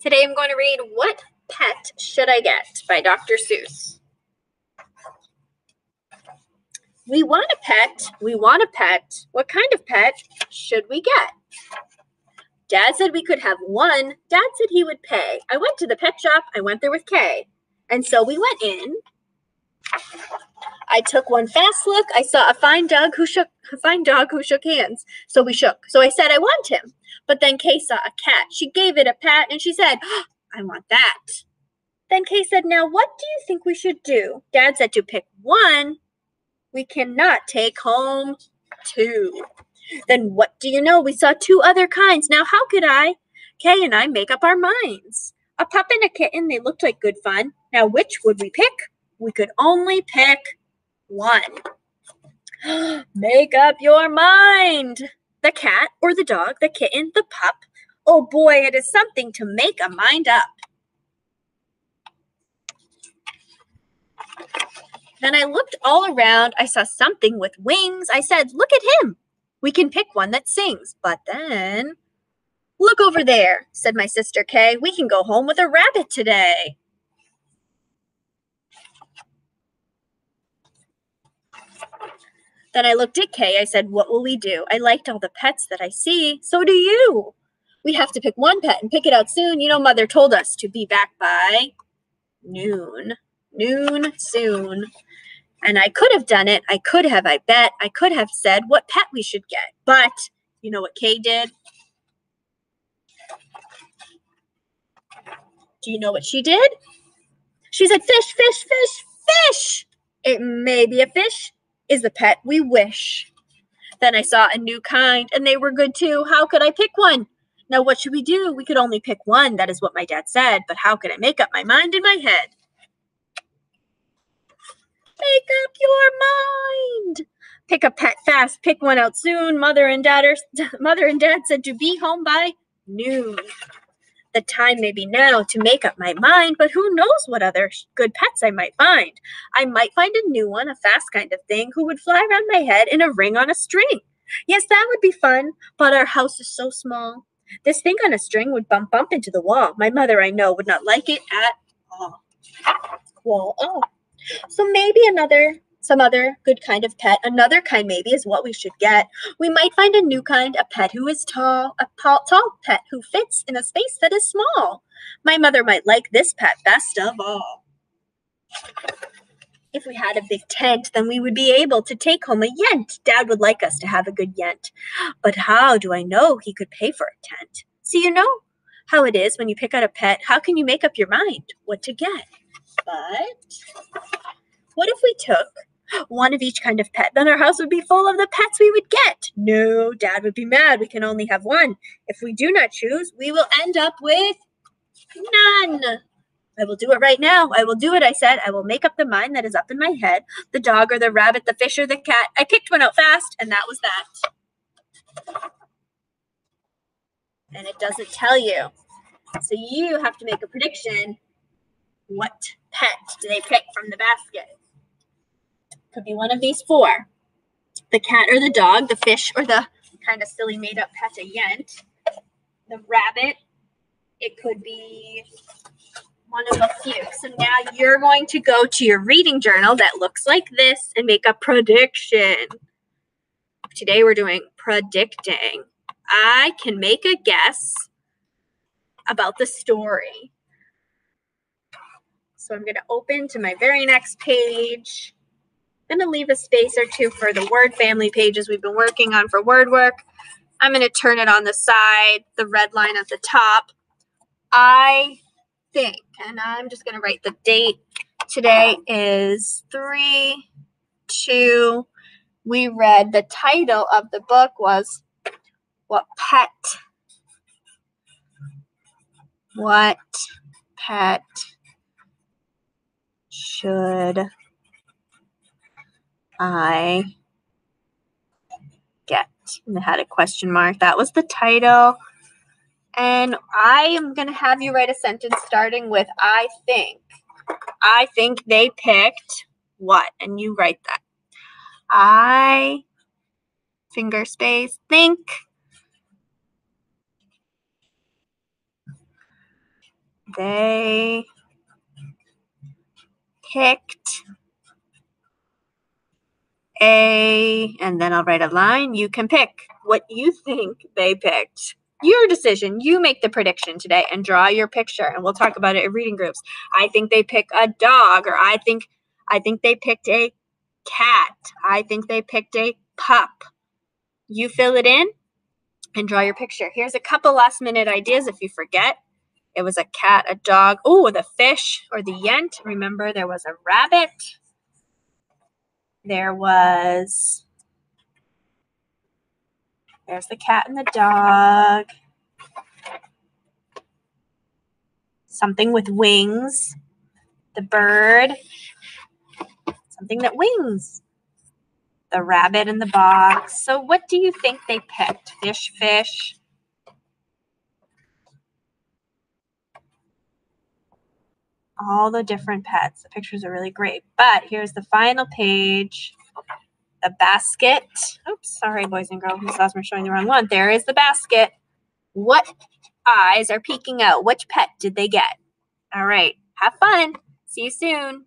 Today I'm going to read What Pet Should I Get by Dr. Seuss. We want a pet. We want a pet. What kind of pet should we get? Dad said we could have one. Dad said he would pay. I went to the pet shop. I went there with Kay. And so we went in. I took one fast look. I saw a fine dog who shook hands. So we shook. So I said I want him. But then Kay saw a cat. She gave it a pat and she said, oh, I want that. Then Kay said, now what do you think we should do? Dad said to pick one. We cannot take home two. Then what do you know? We saw two other kinds. Now how could Kay and I, make up our minds? A pup and a kitten, they looked like good fun. Now which would we pick? We could only pick one. Make up your mind. The cat or the dog, the kitten, the pup. Oh boy, it is something to make a mind up. Then I looked all around. I saw something with wings. I said, look at him. We can pick one that sings. But then, look over there, said my sister Kay. We can go home with a rabbit today. Then I looked at Kay. I said, what will we do? I liked all the pets that I see. So do you. We have to pick one pet and pick it out soon. You know, Mother told us to be back by noon. Noon soon. And I could have done it. I bet. I could have said what pet we should get. But you know what Kay did? Do you know what she did? She said, fish, fish, fish, fish. It may be a fish is the pet we wish. Then I saw a new kind, and they were good too. How could I pick one? Now what should we do? We could only pick one. That is what my dad said. But how could I make up my mind in my head? Make up your mind. Pick a pet fast. Pick one out soon. Mother and Dad said to be home by noon. The time may be now to make up my mind, but who knows what other good pets I might find. I might find a new one, a fast kind of thing, who would fly around my head in a ring on a string. Yes, that would be fun, but our house is so small. This thing on a string would bump into the wall. My mother, I know, would not like it at all. Well, oh. So maybe some other good kind of pet, another kind maybe is what we should get. We might find a new kind, a pet who is tall, a tall pet who fits in a space that is small. My mother might like this pet best of all. If we had a big tent, then we would be able to take home a yent. Dad would like us to have a good yent. But how do I know he could pay for a tent? See, you know how it is when you pick out a pet. How can you make up your mind what to get? But what if we took one of each kind of pet? Then our house would be full of the pets we would get. No, Dad would be mad. We can only have one. If we do not choose, we will end up with none. I will do it right now. I will do it, I said. I will make up the mind that is up in my head. The dog or the rabbit, the fish or the cat. I picked one out fast, and that was that. And it doesn't tell you. So you have to make a prediction. What pet do they pick from the basket? Could be one of these four. The cat or the dog, the fish or the kind of silly made-up pet, a yent. The rabbit. It could be one of a few. So now you're going to go to your reading journal that looks like this and make a prediction. Today we're doing predicting. I can make a guess about the story. So I'm going to open to my very next page. I'm going to leave a space or two for the word family pages we've been working on for word work. I'm going to turn it on the side, the red line at the top. I think, and I'm just going to write the date. Today is 3/2. We read, the title of the book was What Pet should I get? And it had a question mark. That was the title. And I am going to have you write a sentence starting with I think. I think they picked what? And you write that. I, finger space, think They picked and then I'll write a line. You can pick what you think they picked. Your decision. You make the prediction today and draw your picture, and we'll talk about it in reading groups. I think they pick a dog, or I think they picked a cat. I think they picked a pup. You fill it in and draw your picture. Here's a couple last minute ideas if you forget. It was a cat, a dog. Oh, the fish or the yent. Remember, there was a rabbit. There's the cat and the dog. Something with wings. The bird. Something that wings. The rabbit in the box. So what do you think they picked? Fish. All the different pets. The pictures are really great. But here's the final page. The basket. Oops, sorry, boys and girls. Miss Osmer showing the wrong one. There is the basket. What eyes are peeking out? Which pet did they get? All right. Have fun. See you soon.